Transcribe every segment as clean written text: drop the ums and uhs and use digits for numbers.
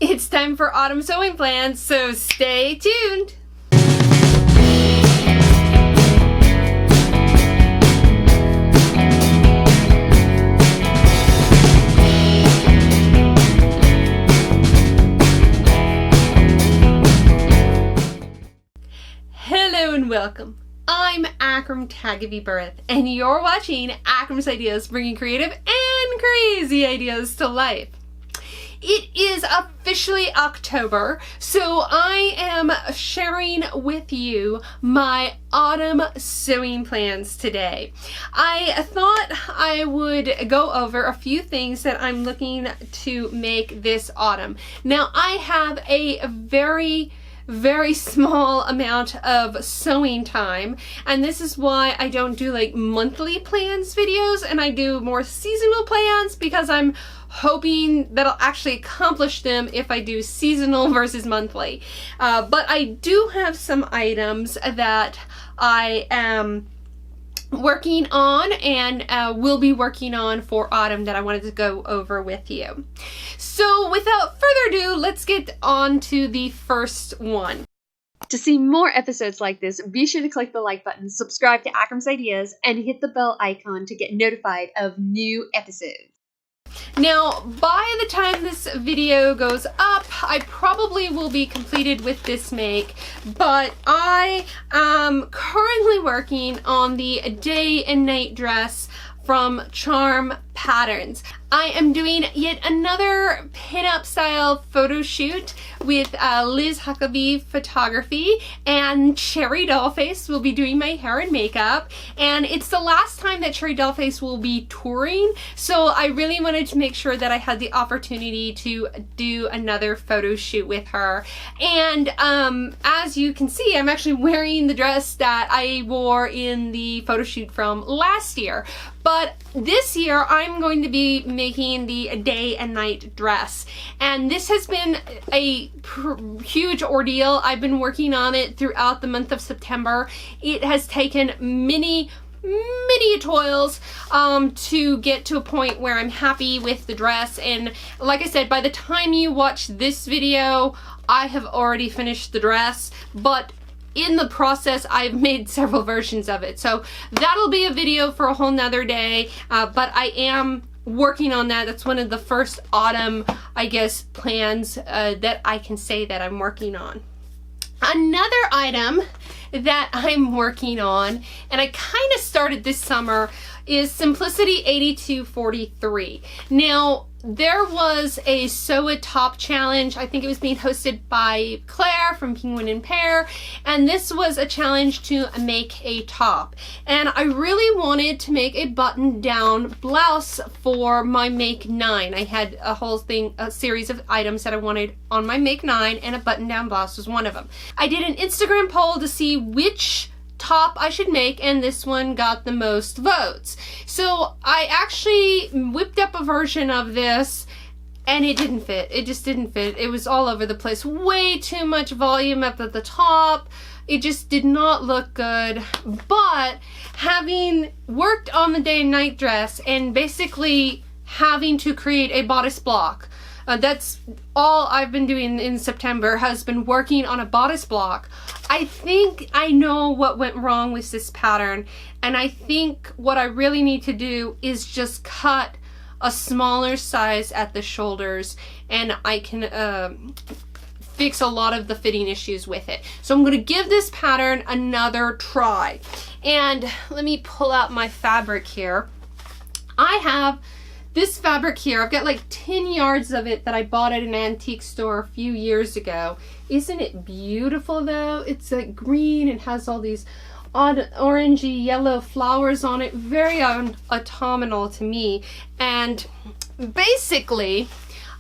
It's time for autumn sewing plans, so stay tuned! Hello and welcome. I'm Akram Birth, and you're watching Akram's Ideas, bringing creative and crazy ideas to life. It is officially October, so I am sharing with you my autumn sewing plans today. I thought I would go over a few things that I'm looking to make this autumn. Now, I have a very small amount of sewing time, and this is why I don't do like monthly plans videos, and I do more seasonal plans because I'm hoping that I'll actually accomplish them if I do seasonal versus monthly. But I do have some items that I am working on and will be working on for autumn that I wanted to go over with you. So without further ado, let's get on to the first one. To see more episodes like this, be sure to click the like button, subscribe to Akram's Ideas, and hit the bell icon to get notified of new episodes. Now, by the time this video goes up, I probably will be completed with this make, but I am currently working on the day and night dress from Charm Patterns. I am doing yet another pinup style photo shoot with Liz Huckabee Photography, and Cherry Dollface will be doing my hair and makeup, and it's the last time that Cherry Dollface will be touring, so I really wanted to make sure that I had the opportunity to do another photo shoot with her. And as you can see, I'm actually wearing the dress that I wore in the photo shoot from last year, but this year I'm going to be making the day and night dress, and this has been a huge ordeal. I've been working on it throughout the month of September. It has taken many toils to get to a point where I'm happy with the dress, and like I said, by the time you watch this video I have already finished the dress, but in the process I've made several versions of it, so that'll be a video for a whole nother day, but I am working on that. That's one of the first autumn, I guess, plans that I can say that I'm working on. Another item that I'm working on, and I kind of started this summer, is Simplicity 8243. Now, there was a Sew a Top challenge. I think it was being hosted by Claire from Penguin and Pear, and this was a challenge to make a top. And I really wanted to make a button-down blouse for my Make 9. I had a whole thing, a series of items that I wanted on my Make 9, and a button-down blouse was one of them. I did an Instagram poll to see which top I should make, and this one got the most votes. So I actually whipped up a version of this, and it didn't fit. It just didn't fit. It was all over the place. Way too much volume up at the top. It just did not look good. But having worked on the day and night dress and basically having to create a bodice block, that's all I've been doing in September, has been working on a bodice block. I think I know what went wrong with this pattern, and I think what I really need to do is just cut a smaller size at the shoulders, and I can fix a lot of the fitting issues with it. So I'm going to give this pattern another try. And let me pull out my fabric here. I have this fabric here. I've got like 10 yards of it that I bought at an antique store a few years ago. Isn't it beautiful though? It's like green and has all these odd orangey yellow flowers on it. Very autumnal to me. And basically,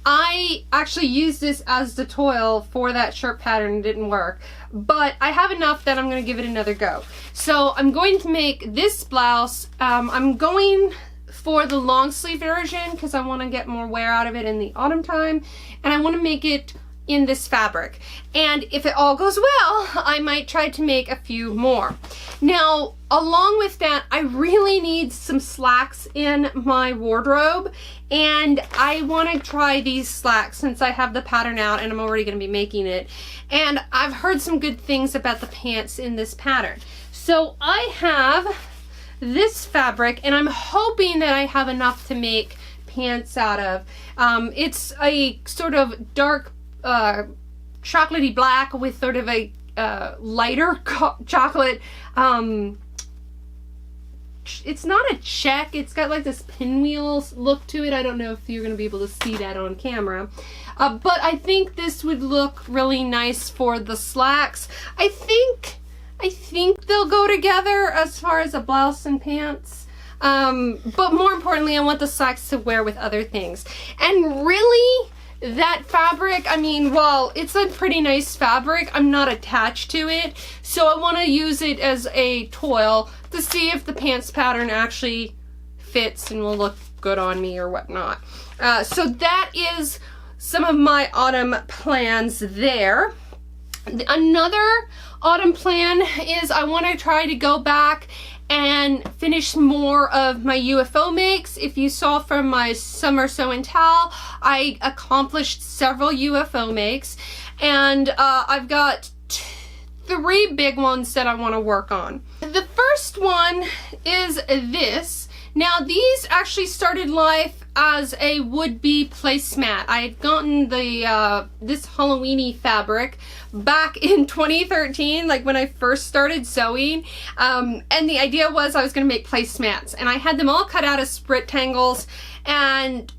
I actually used this as the toil for that shirt pattern. It didn't work, but I have enough that I'm going to give it another go. So I'm going to make this blouse. I'm going for the long sleeve version because I want to get more wear out of it in the autumn time, and I want to make it in this fabric. And if it all goes well, I might try to make a few more. Now, along with that, I really need some slacks in my wardrobe, and I want to try these slacks since I have the pattern out and I'm already going to be making it. And I've heard some good things about the pants in this pattern. So I have this fabric, and I'm hoping that I have enough to make pants out of. It's a sort of dark chocolatey black with sort of a lighter chocolate. It's not a check, it's got like this pinwheel look to it. I don't know if you're going to be able to see that on camera. But I think this would look really nice for the slacks. I think they'll go together as far as a blouse and pants. But more importantly, I want the slacks to wear with other things. And really, that fabric, I mean, while it's a pretty nice fabric, I'm not attached to it. So I want to use it as a toil to see if the pants pattern actually fits and will look good on me or whatnot. So that is some of my autumn plans there. Another autumn plan is I want to try to go back and finish more of my UFO makes. If you saw from my summer sew and tell, I accomplished several UFO makes, and I've got 3 big ones that I want to work on. The first one is this. Now, these actually started life as a would-be placemat. I had gotten the this Halloweeny fabric back in 2013, like when I first started sewing, and the idea was I was going to make placemats, and I had them all cut out as rectangles, and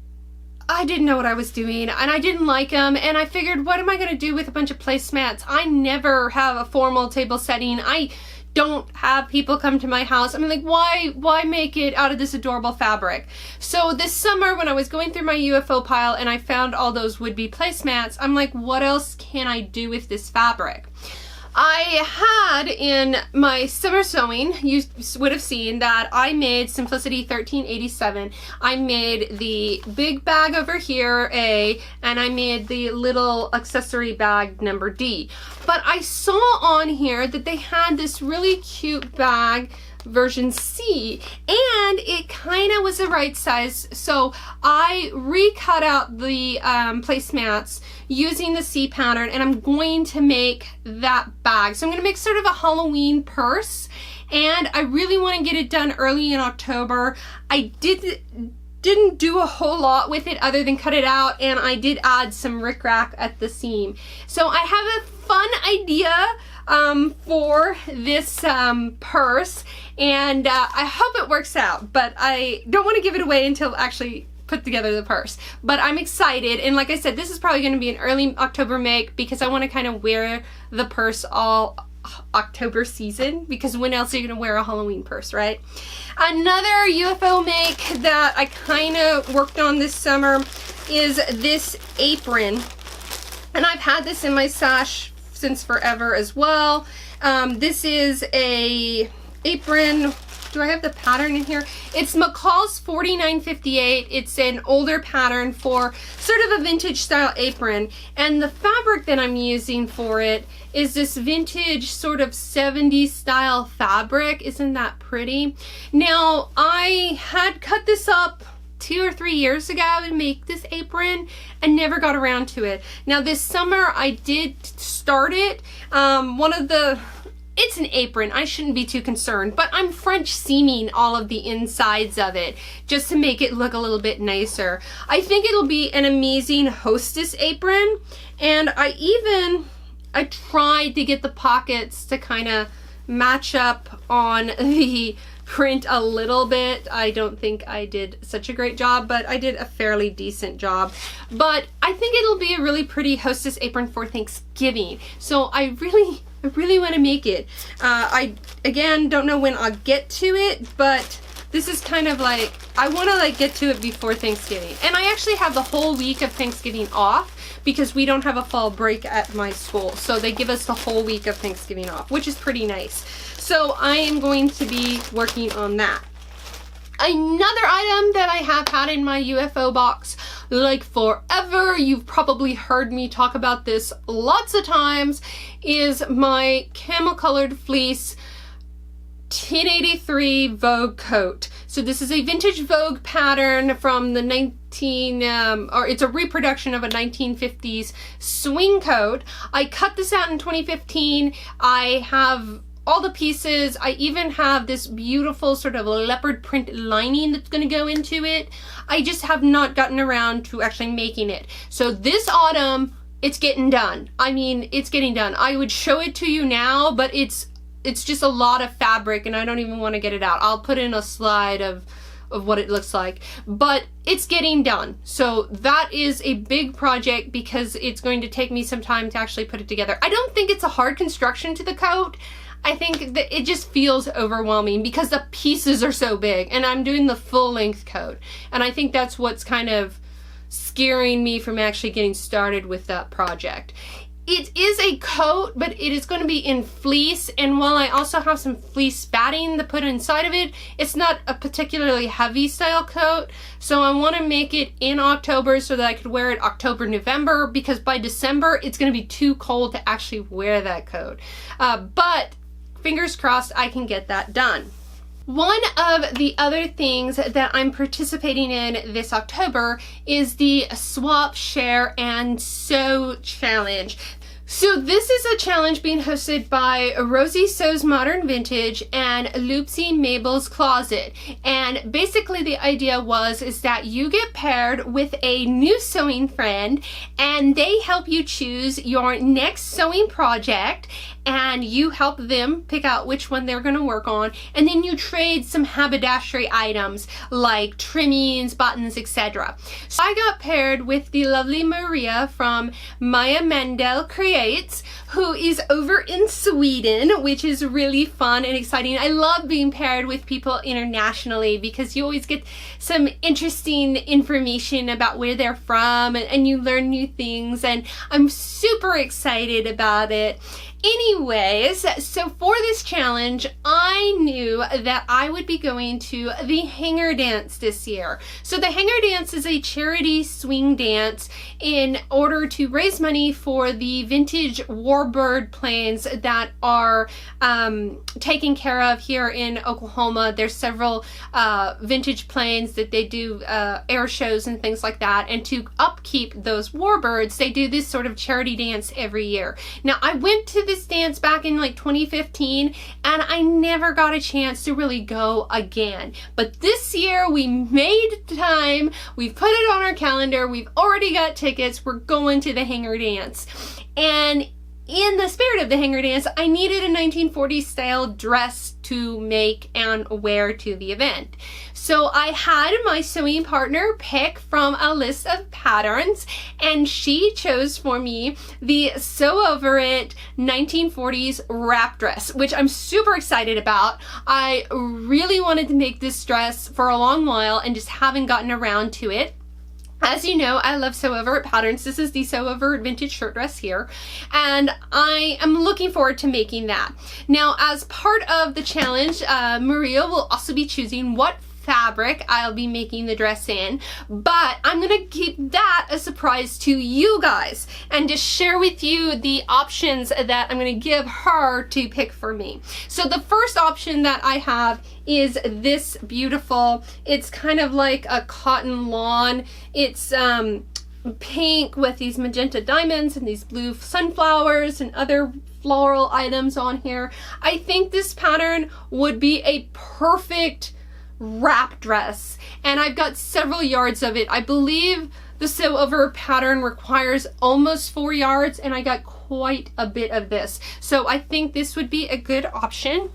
I didn't know what I was doing, and I didn't like them, and I figured, what am I going to do with a bunch of placemats? I never have a formal table setting. I don't have people come to my house. I mean, like, why make it out of this adorable fabric? So this summer, when I was going through my UFO pile and I found all those would-be placemats, I'm like, what else can I do with this fabric? I had in my summer sewing, you would have seen that I made Simplicity 1387. I made the big bag over here, A, and I made the little accessory bag number D. But I saw on here that they had this really cute bag version C, and it kind of was the right size, so I recut out the placemats using the C pattern, and I'm going to make that bag. So I'm going to make sort of a Halloween purse, and I really want to get it done early in October. I didn't do a whole lot with it other than cut it out, and I did add some rickrack at the seam. So I have a fun idea for this purse, and I hope it works out, but I don't want to give it away until actually put together the purse. But I'm excited, and like I said, this is probably going to be an early October make because I want to kind of wear the purse all October season, because when else are you going to wear a Halloween purse, right? Another UFO make that I kind of worked on this summer is this apron, and I've had this in my stash since forever as well. This is a apron. Do I have the pattern in here? It's McCall's 4958. It's an older pattern for sort of a vintage style apron, and the fabric that I'm using for it is this vintage sort of 70s style fabric. Isn't that pretty? Now, I had cut this up 2 or 3 years ago to make this apron and never got around to it. Now this summer I did start it. It's an apron, I shouldn't be too concerned, but I'm French seaming all of the insides of it just to make it look a little bit nicer. I think it'll be an amazing hostess apron, and I tried to get the pockets to kind of match up on the print a little bit. I don't think I did such a great job, but I did a fairly decent job. But I think it'll be a really pretty hostess apron for Thanksgiving. So I really want to make it. I, again, don't know when I'll get to it, but this is kind of like, I want to like get to it before Thanksgiving. And I actually have the whole week of Thanksgiving off because we don't have a fall break at my school. So they give us the whole week of Thanksgiving off, which is pretty nice. So I am going to be working on that. Another item that I have had in my UFO box like forever, you've probably heard me talk about this lots of times, is my camel colored fleece 1083 Vogue coat. So this is a vintage Vogue pattern from the it's a reproduction of a 1950s swing coat. I cut this out in 2015. I have all the pieces. I even have this beautiful sort of leopard print lining that's going to go into it. I just have not gotten around to actually making it. So this autumn, it's getting done. I mean, it's getting done. I would show it to you now, but it's just a lot of fabric and I don't even want to get it out. I'll put in a slide of what it looks like, but it's getting done. So that is a big project because it's going to take me some time to actually put it together. I don't think it's a hard construction to the coat. I think that it just feels overwhelming because the pieces are so big and I'm doing the full length coat. And I think that's what's kind of scaring me from actually getting started with that project. It is a coat, but it is going to be in fleece, and while I also have some fleece batting to put inside of it, it's not a particularly heavy style coat, so I want to make it in October so that I could wear it October, November, because by December it's going to be too cold to actually wear that coat. But fingers crossed I can get that done. One of the other things that I'm participating in this October is the Swap, Share, and Sew Challenge. So this is a challenge being hosted by Rosie Sews Modern Vintage and Loopsy Mabel's Closet. And basically the idea is that you get paired with a new sewing friend and they help you choose your next sewing project, and you help them pick out which one they're going to work on, and then you trade some haberdashery items like trimmings, buttons, etc. So I got paired with the lovely Maria from Maya Mendel Creates, who is over in Sweden, which is really fun and exciting. I love being paired with people internationally because you always get some interesting information about where they're from, and you learn new things, and I'm super excited about it. Anyways, so for this challenge, I knew that I would be going to the Hanger Dance this year. So the Hanger Dance is a charity swing dance in order to raise money for the vintage warbird planes that are taken care of here in Oklahoma. There's several vintage planes that they do air shows and things like that, and to upkeep those warbirds, they do this sort of charity dance every year. Now, I went to this dance back in like 2015 and I never got a chance to really go again, but this year we made time. We've put it on our calendar. We've already got tickets. We're going to the Hanger Dance, and in the spirit of the Hanger Dance, I needed a 1940s style dress to make and wear to the event. So I had my sewing partner pick from a list of patterns, and she chose for me the Sew Over It 1940s wrap dress, which I'm super excited about. I really wanted to make this dress for a long while and just haven't gotten around to it. As you know, I love Sew Over It patterns. This is the Sew Over It vintage shirt dress here, and I am looking forward to making that. Now, as part of the challenge, Maria will also be choosing what fabric I'll be making the dress in, but I'm gonna keep that a surprise to you guys and just share with you the options that I'm gonna give her to pick for me. So the first option that I have is this beautiful, it's kind of like a cotton lawn. It's pink with these magenta diamonds and these blue sunflowers and other floral items on here. I think this pattern would be a perfect wrap dress, and I've got several yards of it. I believe the Sew Over pattern requires almost 4 yards, and I got quite a bit of this, so I think this would be a good option.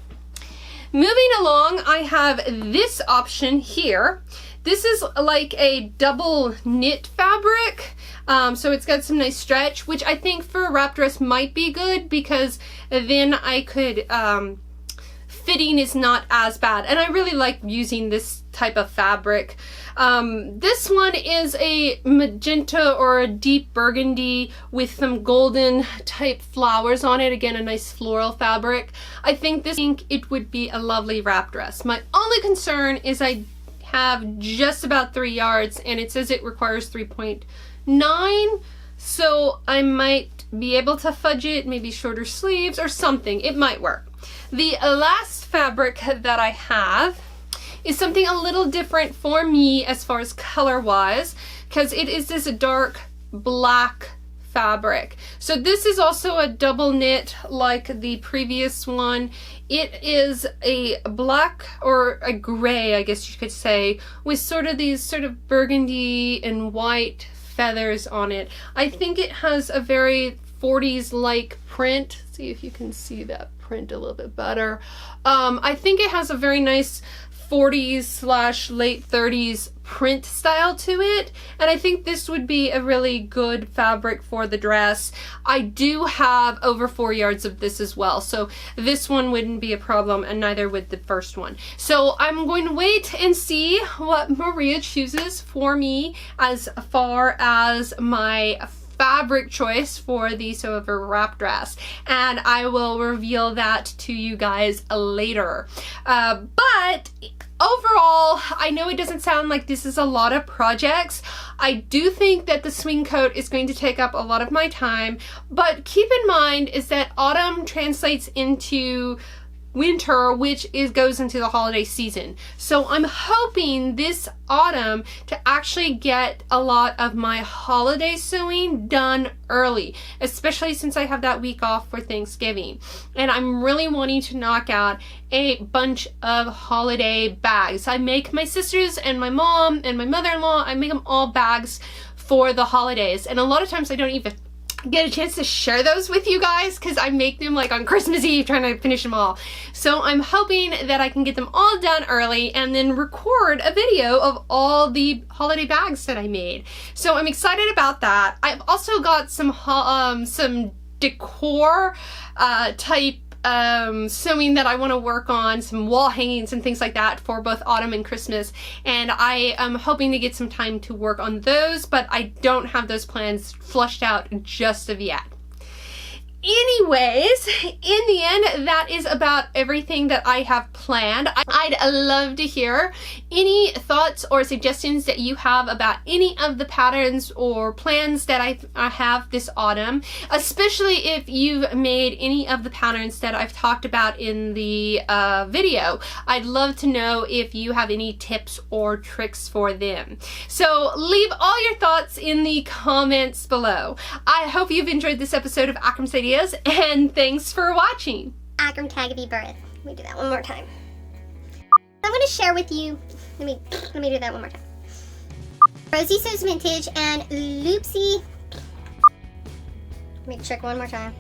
Moving along, I have this option here. This is like a double knit fabric, so it's got some nice stretch, which I think for a wrap dress might be good because then I could fitting is not as bad, and I really like using this type of fabric. This one is a magenta or a deep burgundy with some golden type flowers on it. Again, a nice floral fabric. I think it would be a lovely wrap dress. My only concern is I have just about 3 yards, and it says it requires 3.9, so I might be able to fudge it, maybe shorter sleeves or something. It might work. The last fabric that I have is something a little different for me as far as color wise, because it is this dark black fabric. So this is also a double knit like the previous one. It is a black or a gray, I guess you could say, with sort of these sort of burgundy and white feathers on it. I think it has a very 40s like print. See if you can see that print a little bit better. I think it has a very nice 40s / late 30s print style to it, and I think this would be a really good fabric for the dress. I do have over 4 yards of this as well, so this one wouldn't be a problem, and neither would the first one. So I'm going to wait and see what Maria chooses for me as far as my fabric choice for the Sew Over wrap dress, and I will reveal that to you guys later. But overall, I know it doesn't sound like this is a lot of projects. I do think that the swing coat is going to take up a lot of my time, but keep in mind is that autumn translates into winter, which goes into the holiday season. So I'm hoping this autumn to actually get a lot of my holiday sewing done early, especially since I have that week off for Thanksgiving. And I'm really wanting to knock out a bunch of holiday bags. I make my sisters and my mom and my mother-in-law, I make them all bags for the holidays. And a lot of times I don't even get a chance to share those with you guys because I make them like on Christmas Eve trying to finish them all. So I'm hoping that I can get them all done early and then record a video of all the holiday bags that I made. So I'm excited about that. I've also got some decor type sewing that I want to work on, some wall hangings and things like that for both autumn and Christmas, and I am hoping to get some time to work on those, but I don't have those plans flushed out just of yet. Anyways, in the end, that is about everything that I have planned. I'd love to hear any thoughts or suggestions that you have about any of the patterns or plans that I have this autumn, especially if you've made any of the patterns that I've talked about in the video. I'd love to know if you have any tips or tricks for them. So leave all your thoughts in the comments below. I hope you've enjoyed this episode of Akram's Ideas, and thanks for watching. Akram Tag of Birth. Let me do that one more time. I'm going to share with you, let me do that one more time. Rosie Sews Vintage and Loopsy. Let me check one more time.